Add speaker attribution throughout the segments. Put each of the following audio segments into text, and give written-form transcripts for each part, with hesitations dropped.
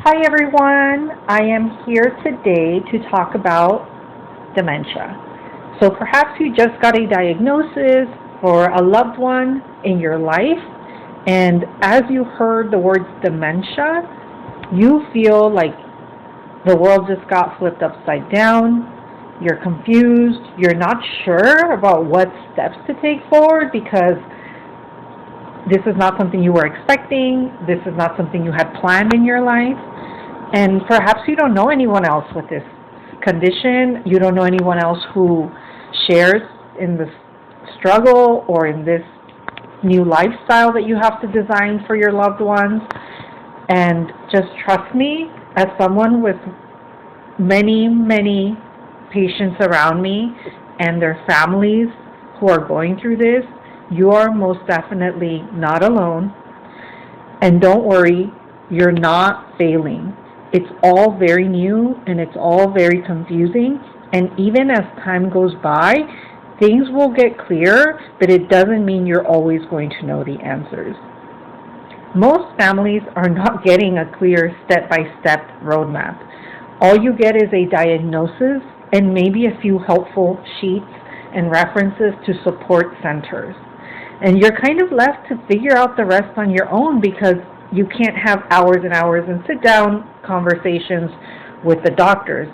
Speaker 1: Hi everyone, I am here today to talk about dementia. So perhaps you just got a diagnosis for a loved one in your life, and as you heard the words dementia, you feel like the world just got flipped upside down. You're confused, you're not sure about what steps to take forward because this is not something you were expecting, this is not something you had planned in your life. And perhaps you don't know anyone else with this condition. You don't know anyone else who shares in this struggle or in this new lifestyle that you have to design for your loved ones. And just trust me, as someone with many patients around me and their families who are going through this, you are most definitely not alone. And don't worry, you're not failing. It's all very new and it's all very confusing, and even as time goes by, things will get clearer, but it doesn't mean you're always going to know the answers. Most families are not getting a clear step-by-step roadmap. All you get is a diagnosis and maybe a few helpful sheets and references to support centers. And you're kind of left to figure out the rest on your own because you can't have hours and hours and sit down conversations with the doctors.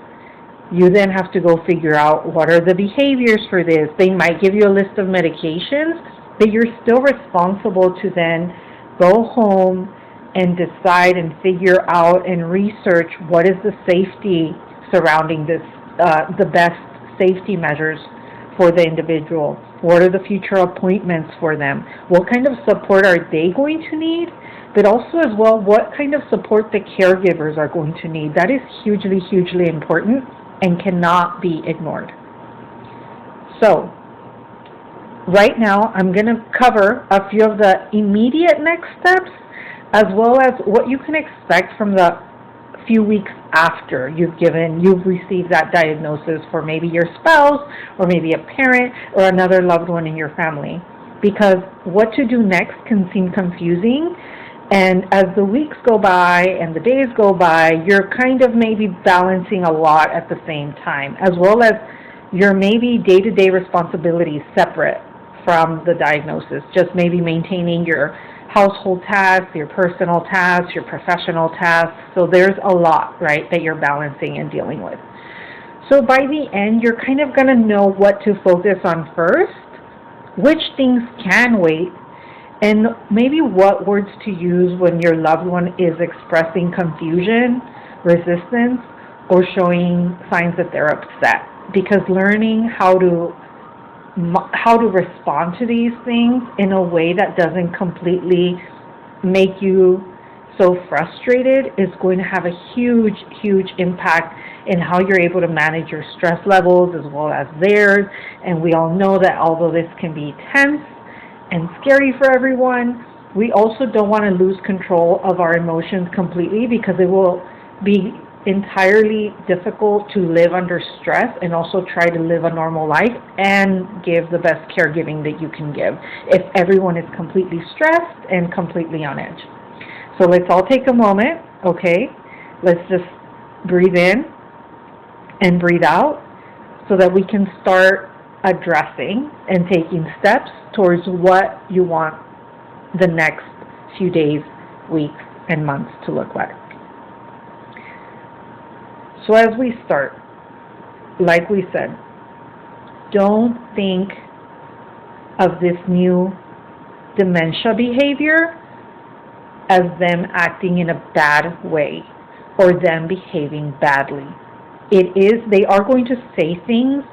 Speaker 1: You then have to go figure out what are the behaviors for this. They might give you a list of medications, but you're still responsible to then go home and decide and figure out and research what is the safety surrounding this, the best safety measures for the individual. What are the future appointments for them? What kind of support are they going to need? But also as well, what kind of support the caregivers are going to need. That is hugely important and cannot be ignored. So, right now I'm going to cover a few of the immediate next steps as well as what you can expect from the few weeks after you've received that diagnosis for maybe your spouse or maybe a parent or another loved one in your family. Because what to do next can seem confusing, and as the weeks go by and the days go by, you're kind of maybe balancing a lot at the same time, as well as your maybe day-to-day responsibilities separate from the diagnosis, just maybe maintaining your household tasks, your personal tasks, your professional tasks. So there's a lot, right, that you're balancing and dealing with. So by the end, you're kind of going to know what to focus on first, which things can wait, and maybe what words to use when your loved one is expressing confusion, resistance, or showing signs that they're upset. Because learning how to respond to these things in a way that doesn't completely make you so frustrated is going to have a huge impact in how you're able to manage your stress levels as well as theirs. And we all know that although this can be tense and scary for everyone, we also don't want to lose control of our emotions completely, because it will be entirely difficult to live under stress and also try to live a normal life and give the best caregiving that you can give if everyone is completely stressed and completely on edge. So let's all take a moment, okay? Let's just breathe in and breathe out so that we can start addressing and taking steps towards what you want the next few days, weeks, and months to look like. So as we start, like we said, don't think of this new dementia behavior as them acting in a bad way or them behaving badly. They are going to say things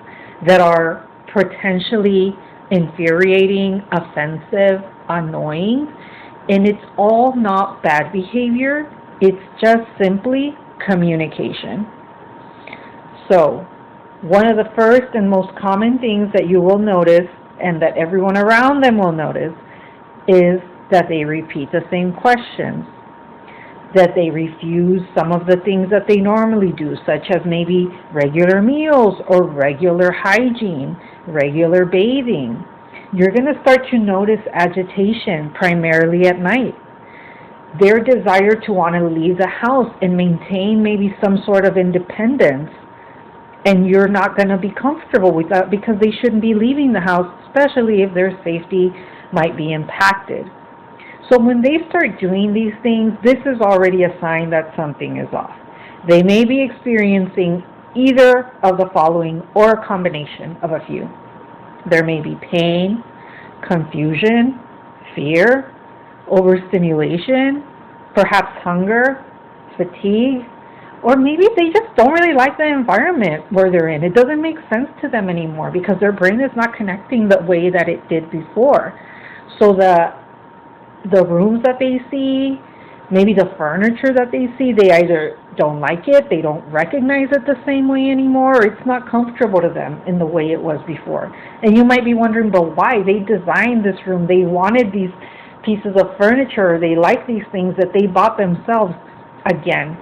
Speaker 1: that are potentially infuriating, offensive, annoying, and it's all not bad behavior. It's just simply communication. So, one of the first and most common things that you will notice and that everyone around them will notice is that they repeat the same questions, that they refuse some of the things that they normally do, such as maybe regular meals or regular hygiene, regular bathing. You're going to start to notice agitation primarily at night. their desire to want to leave the house and maintain maybe some sort of independence, and you're not going to be comfortable with that because they shouldn't be leaving the house, especially if their safety might be impacted. So when they start doing these things, this is already a sign that something is off. They may be experiencing either of the following or a combination of a few. There may be pain, confusion, fear, overstimulation, perhaps hunger, fatigue, or maybe they just don't really like the environment where they're in. It doesn't make sense to them anymore because their brain is not connecting the way that it did before. So the rooms that they see, maybe the furniture that they see, they either don't like it, they don't recognize it the same way anymore, or it's not comfortable to them in the way it was before. And you might be wondering, but why? They designed this room, they wanted these pieces of furniture, they like these things that they bought themselves. Again,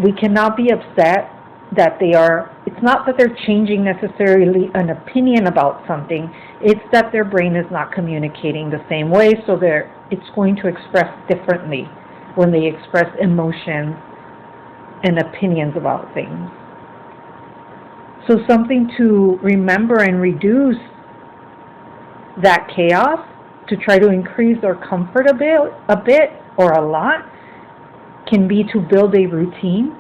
Speaker 1: we cannot be upset that it's not that they're changing necessarily an opinion about something, it's that their brain is not communicating the same way, so it's going to express differently when they express emotions and opinions about things. So something to remember and reduce that chaos, to try to increase their comfort a bit or a lot, can be to build a routine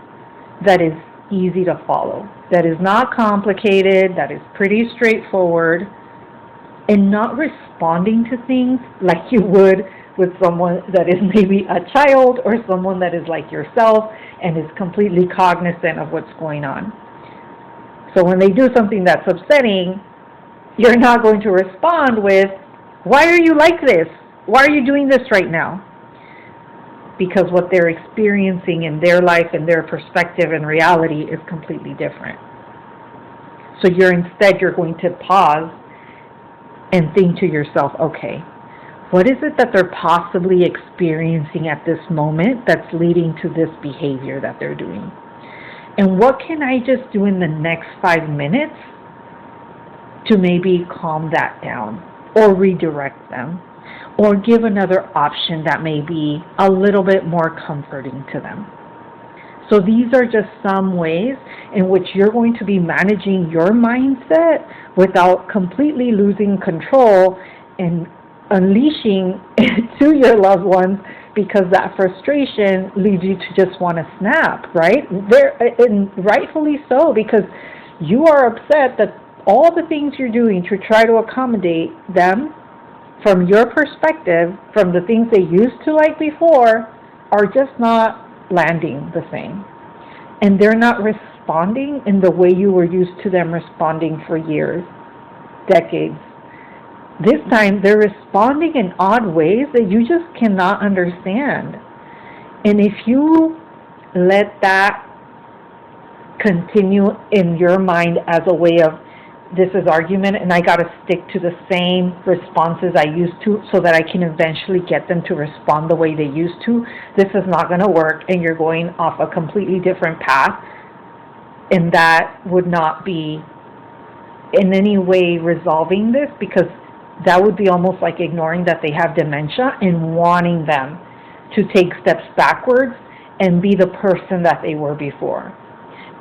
Speaker 1: that is easy to follow, that is not complicated, that is pretty straightforward, and not responding to things like you would with someone that is maybe a child or someone that is like yourself and is completely cognizant of what's going on. So when they do something that's upsetting, you're not going to respond with, "Why are you like this? Why are you doing this right now?" Because what they're experiencing in their life and their perspective and reality is completely different. So you're going to pause and think to yourself, okay, what is it that they're possibly experiencing at this moment that's leading to this behavior that they're doing? And what can I just do in the next 5 minutes to maybe calm that down or redirect them, or give another option that may be a little bit more comforting to them? So these are just some ways in which you're going to be managing your mindset without completely losing control and unleashing it to your loved ones, because that frustration leads you to just want to snap, right? And rightfully so, because you are upset that all the things you're doing to try to accommodate them from your perspective, from the things they used to like before, are just not landing the same. And they're not responding in the way you were used to them responding for years, decades. This time, they're responding in odd ways that you just cannot understand. And if you let that continue in your mind as a way of, this is argument and I got to stick to the same responses I used to so that I can eventually get them to respond the way they used to, this is not going to work, and you're going off a completely different path, and that would not be in any way resolving this, because that would be almost like ignoring that they have dementia and wanting them to take steps backwards and be the person that they were before.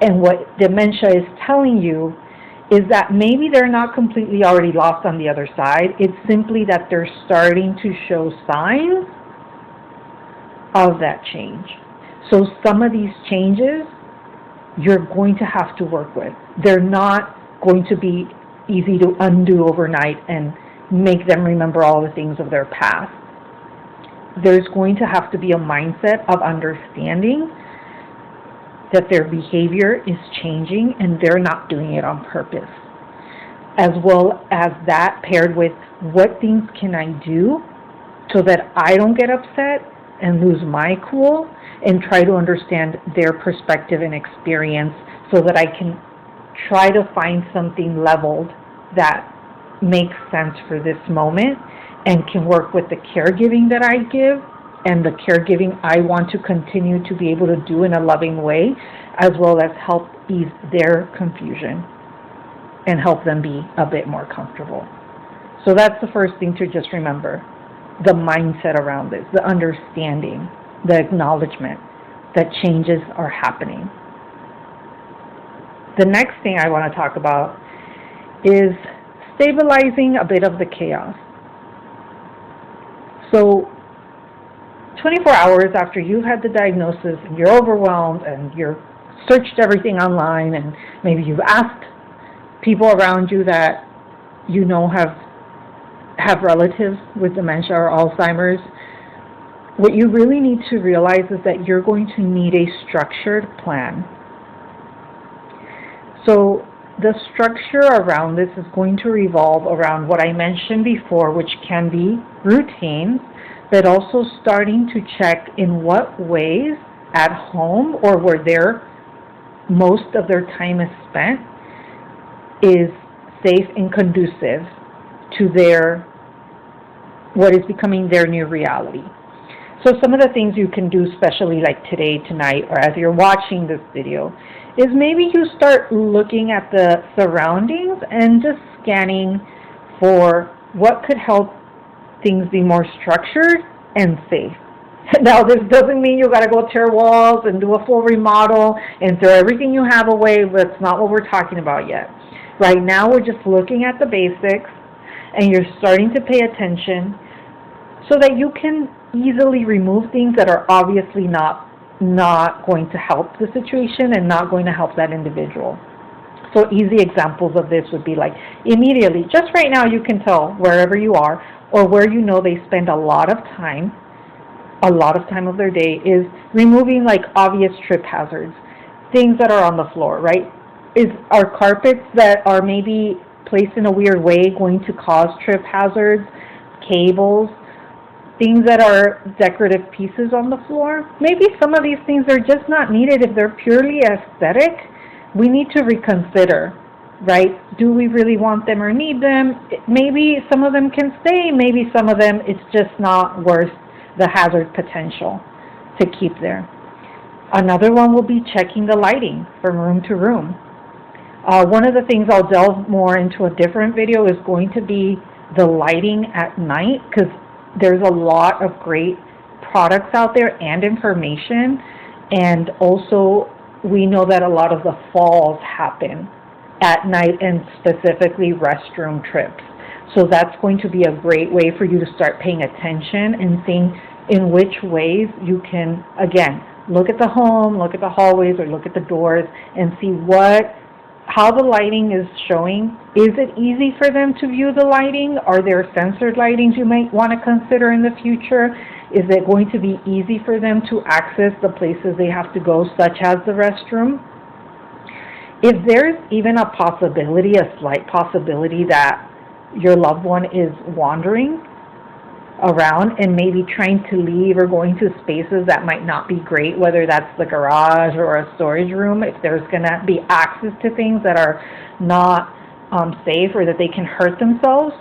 Speaker 1: And what dementia is telling you is that maybe they're not completely already lost on the other side. It's simply that they're starting to show signs of that change. So some of these changes you're going to have to work with. They're not going to be easy to undo overnight and make them remember all the things of their past. There's going to have to be a mindset of understanding that their behavior is changing and they're not doing it on purpose. As well as that paired with, what things can I do so that I don't get upset and lose my cool, and try to understand their perspective and experience so that I can try to find something leveled that makes sense for this moment and can work with the caregiving that I give and the caregiving I want to continue to be able to do in a loving way, as well as help ease their confusion and help them be a bit more comfortable. So that's the first thing to just remember. the mindset around this, the understanding, the acknowledgement that changes are happening. The next thing I want to talk about is stabilizing a bit of the chaos. So 24 hours after you've had the diagnosis and you're overwhelmed and you've searched everything online and maybe you've asked people around you that you know have relatives with dementia or Alzheimer's, what you really need to realize is that you're going to need a structured plan. So the structure around this is going to revolve around what I mentioned before, which can be routines, but also starting to check in what ways at home or where most of their time is spent is safe and conducive to what is becoming their new reality. So some of the things you can do, especially like today, tonight, or as you're watching this video, is maybe you start looking at the surroundings and just scanning for what could help things be more structured and safe. Now, this doesn't mean you got to go tear walls and do a full remodel and throw everything you have away. That's not what we're talking about yet. Right now, we're just looking at the basics, and you're starting to pay attention so that you can easily remove things that are obviously not going to help the situation and not going to help that individual. So easy examples of this would be like immediately, just right now you can tell wherever you are or where you know they spend a lot of time of their day is removing like obvious trip hazards, things that are on the floor, right? Are carpets that are maybe placed in a weird way going to cause trip hazards, cables, things that are decorative pieces on the floor? Maybe some of these things are just not needed. If they're purely aesthetic, we need to reconsider, right? Do we really want them or need them? Maybe some of them can stay. Maybe some of them it's just not worth the hazard potential to keep there. Another one will be checking the lighting from room to room. One of the things I'll delve more into a different video is going to be the lighting at night, because there's a lot of great products out there and information, and also we know that a lot of the falls happen at night and specifically restroom trips. So that's going to be a great way for you to start paying attention and seeing in which ways you can, again, look at the home, look at the hallways, or look at the doors and see how the lighting is showing. Is it easy for them to view the lighting? Are there censored lightings you might want to consider in the future? Is it going to be easy for them to access the places they have to go, such as the restroom? If there's even a slight possibility that your loved one is wandering around and maybe trying to leave or going to spaces that might not be great, whether that's the garage or a storage room, if there's going to be access to things that are not safe or that they can hurt themselves,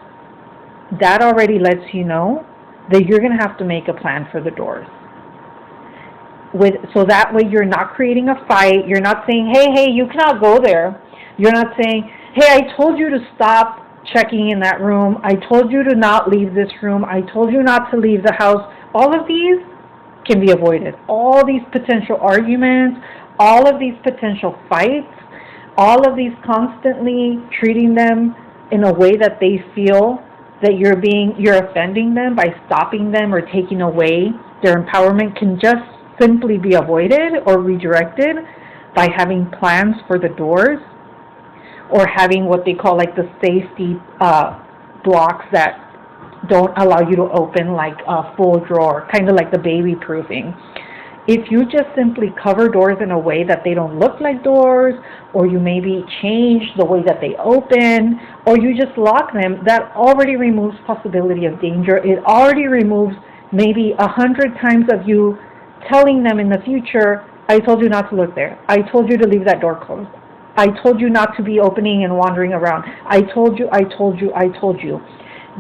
Speaker 1: that already lets you know that you're going to have to make a plan for the doors. So that way you're not creating a fight. You're not saying, hey, you cannot go there. You're not saying, hey, I told you to stop checking in that room. I told you to not leave this room. I told you not to leave the house. All of these can be avoided. All these potential arguments, all of these potential fights, all of these constantly treating them in a way that they feel that you're offending them by stopping them or taking away their empowerment can just simply be avoided or redirected by having plans for the doors, or having what they call like the safety blocks that don't allow you to open like a full drawer, kind of like the baby proofing. If you just simply cover doors in a way that they don't look like doors, or you maybe change the way that they open, or you just lock them, that already removes possibility of danger. It already removes maybe 100 times of you telling them in the future, I told you not to look there. I told you to leave that door closed. I told you not to be opening and wandering around. I told you, I told you, I told you.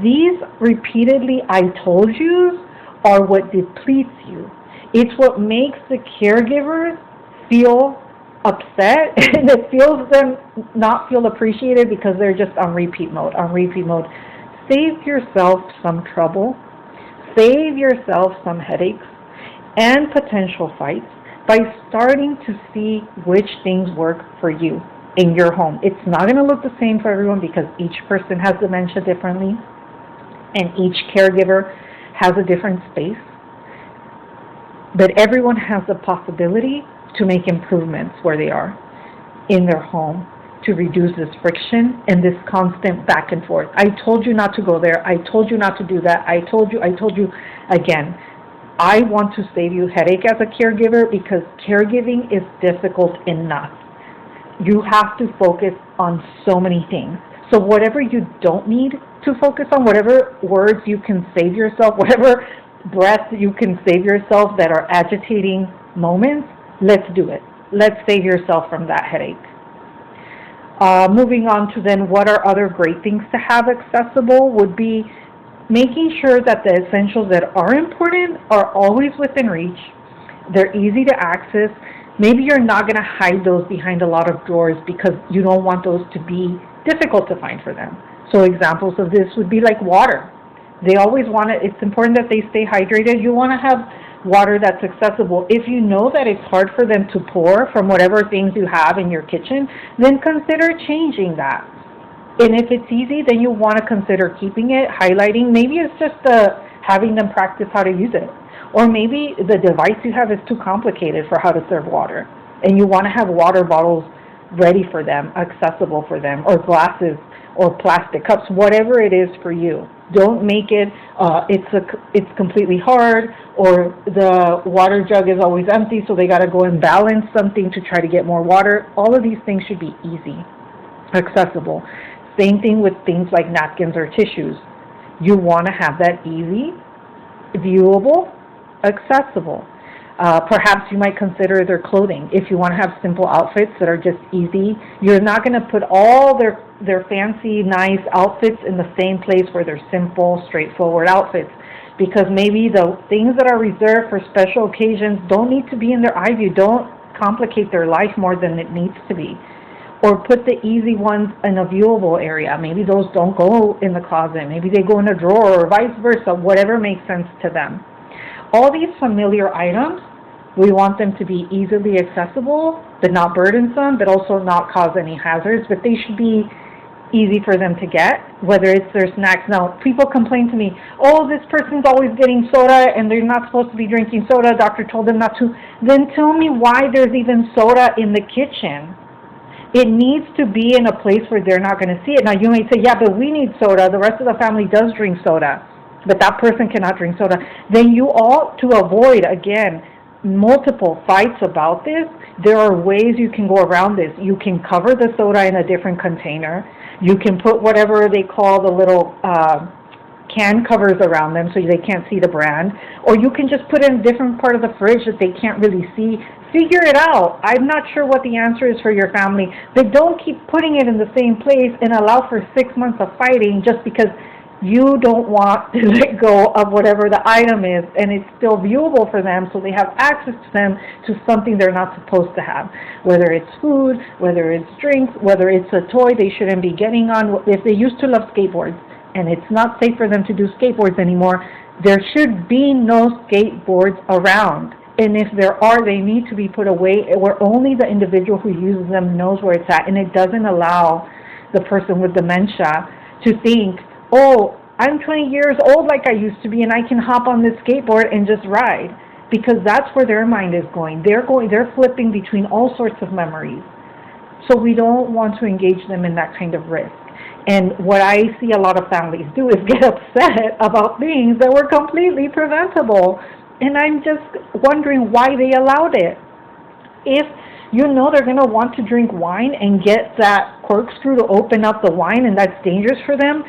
Speaker 1: These repeatedly I told yous are what depletes you. It's what makes the caregivers feel upset, and it feels them not feel appreciated because they're just on repeat mode. Save yourself some trouble. Save yourself some headaches and potential fights by starting to see which things work for you in your home. It's not going to look the same for everyone because each person has dementia differently and each caregiver has a different space. But everyone has the possibility to make improvements where they are in their home to reduce this friction and this constant back and forth. I told you not to go there. I told you not to do that. I told you. Again, I want to save you headache as a caregiver because caregiving is difficult enough. You have to focus on so many things. So whatever you don't need to focus on, whatever words you can save yourself, whatever breaths you can save yourself that are agitating moments, let's do it. Let's save yourself from that headache. Moving on to then what are other great things to have accessible would be making sure that the essentials that are important are always within reach. They're easy to access. Maybe you're not going to hide those behind a lot of drawers because you don't want those to be difficult to find for them. So examples of this would be like water. They always want it. It's important that they stay hydrated. You want to have water that's accessible. If you know that it's hard for them to pour from whatever things you have in your kitchen, then consider changing that. And if it's easy, then you want to consider keeping it, highlighting. Maybe it's just having them practice how to use it. Or maybe the device you have is too complicated for how to serve water. And you want to have water bottles ready for them, accessible for them, or glasses or plastic cups, whatever it is for you. Don't make it, it's completely hard, or the water jug is always empty, so they got to go and balance something to try to get more water. All of these things should be easy, accessible. Same thing with things like napkins or tissues. You want to have that easy, viewable, accessible. Perhaps you might consider their clothing. If you want to have simple outfits that are just easy, you're not going to put all their fancy, nice outfits in the same place where they're simple, straightforward outfits. Because maybe the things that are reserved for special occasions don't need to be in their eye view. Don't complicate their life more than it needs to be. Or put the easy ones in a viewable area. Maybe those don't go in the closet. Maybe they go in a drawer or vice versa, whatever makes sense to them. All these familiar items, we want them to be easily accessible, but not burdensome, but also not cause any hazards, but they should be easy for them to get, whether it's their snacks. Now, people complain to me, oh, this person's always getting soda and they're not supposed to be drinking soda, doctor told them not to. Then tell me why there's even soda in the kitchen. It needs to be in a place where they're not going to see it. Now, you may say, yeah, but we need soda. The rest of the family does drink soda, but that person cannot drink soda. Then you ought to avoid, again, multiple fights about this. There are ways you can go around this. You can cover the soda in a different container. You can put whatever they call the little can covers around them so they can't see the brand. Or you can just put it in a different part of the fridge that they can't really see. Figure it out. I'm not sure what the answer is for your family, but don't keep putting it in the same place and allow for 6 months of fighting just because you don't want to let go of whatever the item is, and it's still viewable for them, so they have access to them to something they're not supposed to have. Whether it's food, whether it's drinks, whether it's a toy they shouldn't be getting on. If they used to love skateboards, and it's not safe for them to do skateboards anymore, there should be no skateboards around. And if there are, they need to be put away where only the individual who uses them knows where it's at, and it doesn't allow the person with dementia to think, oh, I'm 20 years old like I used to be and I can hop on this skateboard and just ride, because that's where their mind is going. They're flipping between all sorts of memories. So we don't want to engage them in that kind of risk. And what I see a lot of families do is get upset about things that were completely preventable. And I'm just wondering why they allowed it. If you know they're going to want to drink wine and get that corkscrew to open up the wine and that's dangerous for them,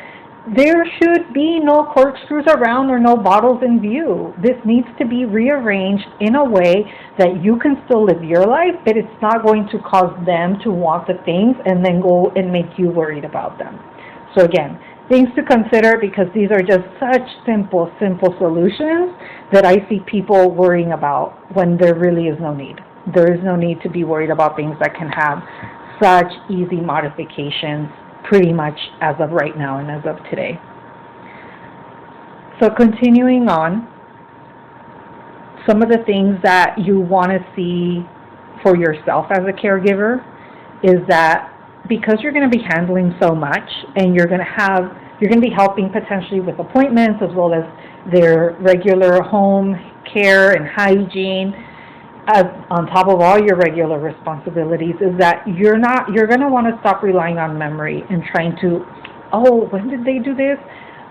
Speaker 1: there should be no corkscrews around or no bottles in view. This needs to be rearranged in a way that you can still live your life, but it's not going to cause them to want the things and then go and make you worried about them. So again, things to consider, because these are just such simple solutions that I see people worrying about when there really is no need. There is no need to be worried about things that can have such easy modifications pretty much as of right now and as of today. So continuing on, some of the things that you want to see for yourself as a caregiver is that because you're going to be handling so much and you're going to be helping potentially with appointments as well as their regular home care and hygiene, as on top of all your regular responsibilities, is that you're going to want to stop relying on memory and trying to, oh, when did they do this?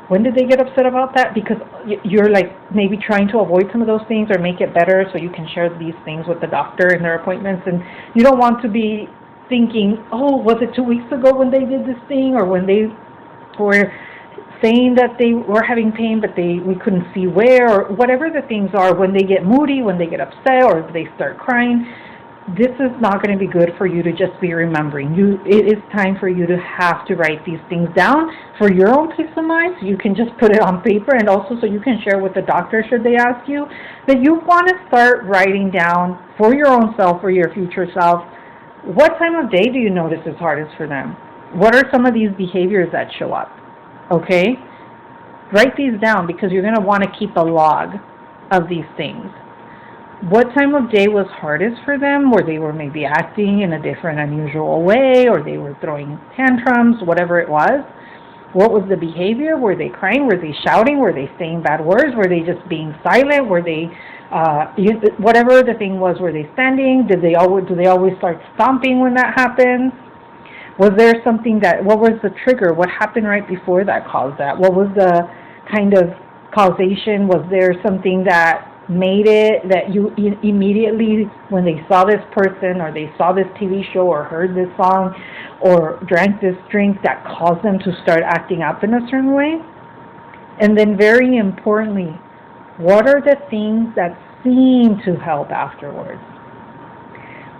Speaker 1: When did they get upset about that? Because you're like maybe trying to avoid some of those things or make it better so you can share these things with the doctor in their appointments, and you don't want to be thinking, oh, was it 2 weeks ago when they did this thing, or when they were saying that they were having pain but we couldn't see where, or whatever the things are, when they get moody, when they get upset, or they start crying. This is not going to be good for you to just be remembering. It is time for you to have to write these things down for your own peace of mind, so you can just put it on paper, and also so you can share with the doctor should they ask you, that you want to start writing down for your own self or your future self, what time of day do you notice is hardest for them? What are some of these behaviors that show up? Okay? Write these down because you're going to want to keep a log of these things. What time of day was hardest for them, where they were maybe acting in a different, unusual way, or they were throwing tantrums, whatever it was? What was the behavior? Were they crying? Were they shouting? Were they saying bad words? Were they just being silent? Were they, whatever the thing was, were they standing? Do they always start stomping when that happens? Was there something what was the trigger? What happened right before that caused that? What was the kind of causation? Was there something that made it that you immediately, when they saw this person or they saw this TV show or heard this song or drank this drink, that caused them to start acting up in a certain way? And then very importantly, what are the things that seem to help afterwards?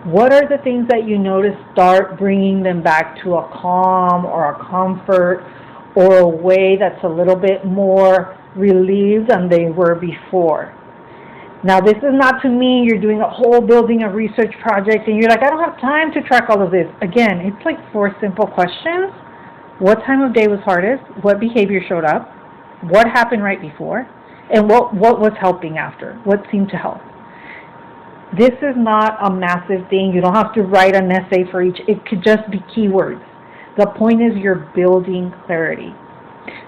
Speaker 1: What are the things that you notice start bringing them back to a calm or a comfort or a way that's a little bit more relieved than they were before? Now, this is not to mean you're doing a whole building of research project and you're like, I don't have time to track all of this. Again, it's like 4 simple questions. What time of day was hardest? What behavior showed up? What happened right before? And what was helping after? What seemed to help? This is not a massive thing. You don't have to write an essay for each. It could just be keywords. The point is you're building clarity.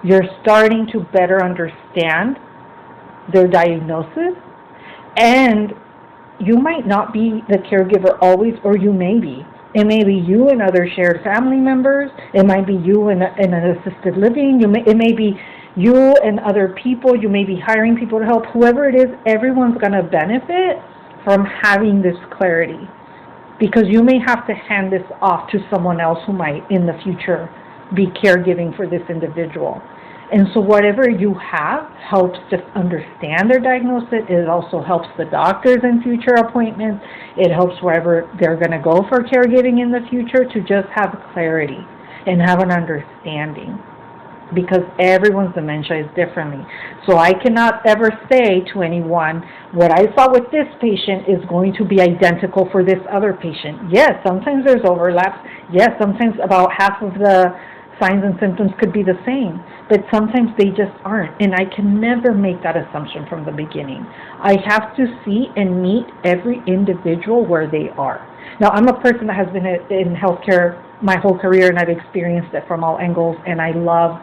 Speaker 1: You're starting to better understand their diagnosis, and you might not be the caregiver always, or you may be. It may be you and other shared family members. It might be you in an assisted living. It may be you and other people. You may be hiring people to help. Whoever it is, everyone's going to benefit from having this clarity, because you may have to hand this off to someone else who might in the future be caregiving for this individual. And so whatever you have helps just understand their diagnosis. It also helps the doctors in future appointments. It helps wherever they're going to go for caregiving in the future to just have clarity and have an understanding, because everyone's dementia is differently. So I cannot ever say to anyone, what I saw with this patient is going to be identical for this other patient. Yes, sometimes there's overlaps. Yes, sometimes about half of the signs and symptoms could be the same, but sometimes they just aren't, and I can never make that assumption from the beginning. I have to see and meet every individual where they are. Now, I'm a person that has been in healthcare my whole career, and I've experienced it from all angles, and I love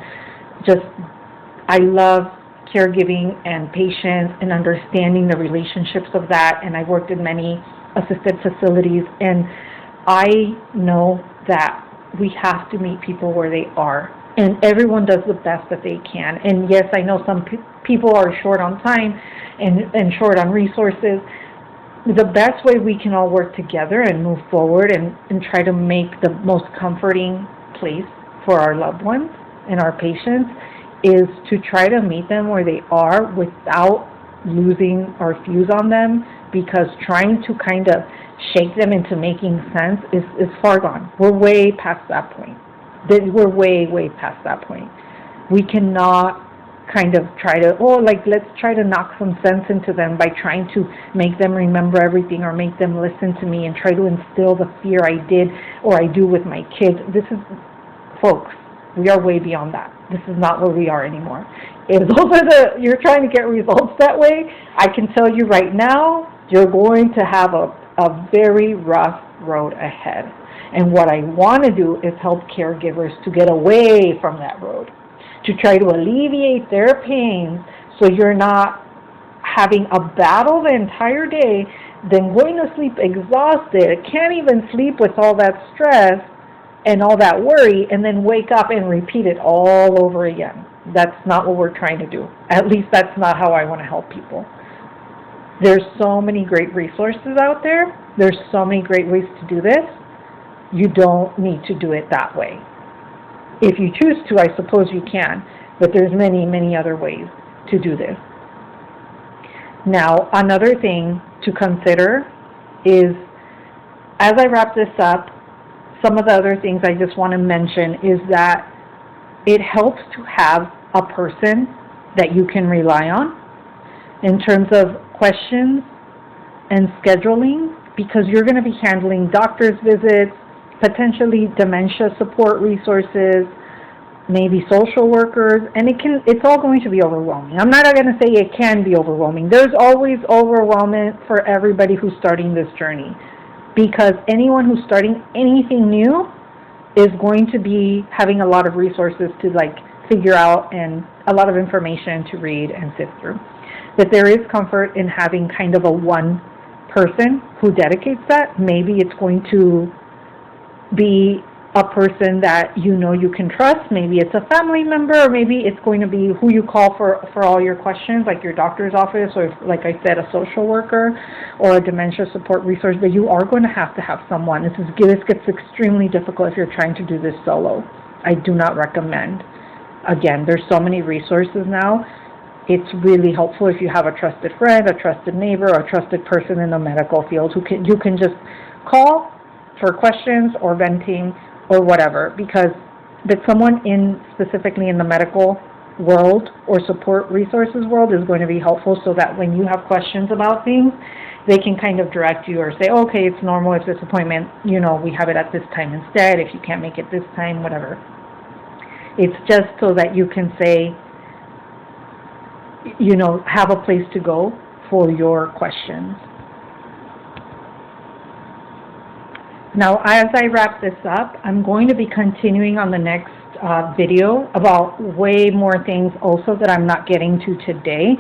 Speaker 1: caregiving and patients and understanding the relationships of that, and I've worked in many assisted facilities, and I know that we have to meet people where they are, and everyone does the best that they can. And yes, I know some people are short on time and short on resources. The best way we can all work together and move forward and try to make the most comforting place for our loved ones and our patients is to try to meet them where they are without losing our fuse on them, because trying to kind of shake them into making sense is far gone. We're way past that point. We're way, way past that point. We cannot kind of try to, let's try to knock some sense into them by trying to make them remember everything or make them listen to me and try to instill the fear I did or I do with my kids. Folks, we are way beyond that. This is not where we are anymore. If you're trying to get results that way, I can tell you right now, you're going to have a very rough road ahead. And what I want to do is help caregivers to get away from that road, to try to alleviate their pain so you're not having a battle the entire day, then going to sleep exhausted, can't even sleep with all that stress and all that worry, and then wake up and repeat it all over again. That's not what we're trying to do. At least that's not how I want to help people. There's so many great resources out there. There's so many great ways to do this. You don't need to do it that way. If you choose to, I suppose you can, but there's many, many other ways to do this. Now, another thing to consider is, as I wrap this up, some of the other things I just want to mention is that it helps to have a person that you can rely on in terms of questions and scheduling, because you're going to be handling doctor's visits, potentially dementia support resources, maybe social workers, and it's all going to be overwhelming. I'm not going to say it can be overwhelming. There's always overwhelming for everybody who's starting this journey, because anyone who's starting anything new is going to be having a lot of resources to figure out and a lot of information to read and sift through. But there is comfort in having kind of a one person who dedicates that. Maybe it's going to be a person that you can trust. Maybe it's a family member, or maybe it's going to be who you call for all your questions, like your doctor's office, or like I said, a social worker or a dementia support resource. But you are going to have someone. This gets extremely difficult if you're trying to do this solo. I do not recommend. Again, there's so many resources now. It's really helpful if you have a trusted friend, a trusted neighbor, or a trusted person in the medical field who you can just call for questions or venting or whatever, because someone specifically in the medical world or support resources world is going to be helpful, so that when you have questions about things, they can kind of direct you or say, okay, it's normal if this appointment, we have it at this time instead, if you can't make it this time, whatever. It's just so that you can say, have a place to go for your questions. Now, as I wrap this up, I'm going to be continuing on the next video about way more things also that I'm not getting to today.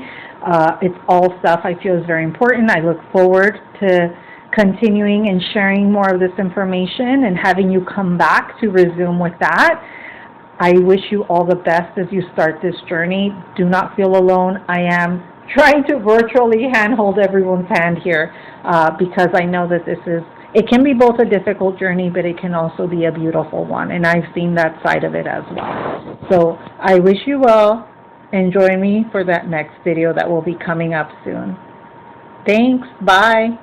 Speaker 1: It's all stuff I feel is very important. I look forward to continuing and sharing more of this information and having you come back to resume with that. I wish you all the best as you start this journey. Do not feel alone. I am trying to virtually handhold everyone's hand here because I know that it can be both a difficult journey, but it can also be a beautiful one, and I've seen that side of it as well. So I wish you well, and join me for that next video that will be coming up soon. Thanks. Bye.